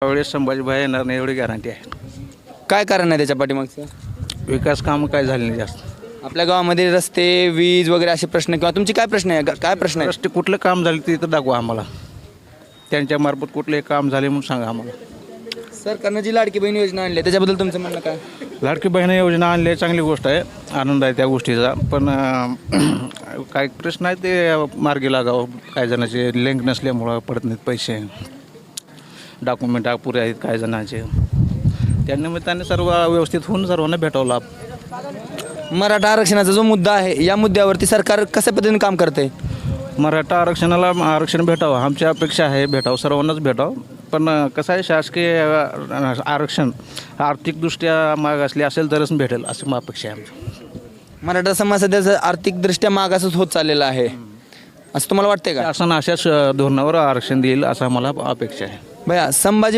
त्यावेळेस संभाजीभाई येणार नाही एवढी गॅरंटी आहे. काय कारण आहे त्याच्या पाठीमागचं? विकास कामं काय झाले नाही जास्त. आपल्या गावामध्ये रस्ते, वीज वगैरे असे प्रश्न किंवा तुमची काय प्रश्न आहे? काय प्रश्न आहे? रस्ते कुठलं काम झाले ते तर दाखवा आम्हाला. त्यांच्या मार्फत कुठले काम झाले म्हणून सांगा आम्हाला. सरकारनं जी लाडकी बहीण योजना आणली त्याच्याबद्दल तुमचं म्हणणं काय? लाडकी बहीण योजना आणली आहे, चांगली गोष्ट आहे, आनंद आहे त्या गोष्टीचा. पण काही प्रश्न आहे ते मार्गी लागावं. काही जणांचे लिंक नसल्यामुळं पडत नाहीत पैसे, डॉक्युमेंट अपुरे आहेत काही जणांचे. त्या निमित्ताने सर्व व्यवस्थित होऊन सर्वांना भेटावं लाभ. मराठा आरक्षणाचा जो मुद्दा आहे या मुद्द्यावरती सरकार कशा पद्धतीने काम करते? मराठा आरक्षणाला आरक्षण भेटावं आमची अपेक्षा आहे, भेटावं सर्वांनाच भेटावं. पण कसं आहे, शासकीय आरक्षण आर्थिकदृष्ट्या मागासले असेल तरच भेटेल असं मग अपेक्षा आहे आमची. मराठा समाज सध्या आर्थिकदृष्ट्या मागासच होत चाललेला आहे असं तुम्हाला वाटतंय का? शासन अशाच धोरणावर आरक्षण देईल असं आम्हाला अपेक्षा आहे. भैया, संभाजी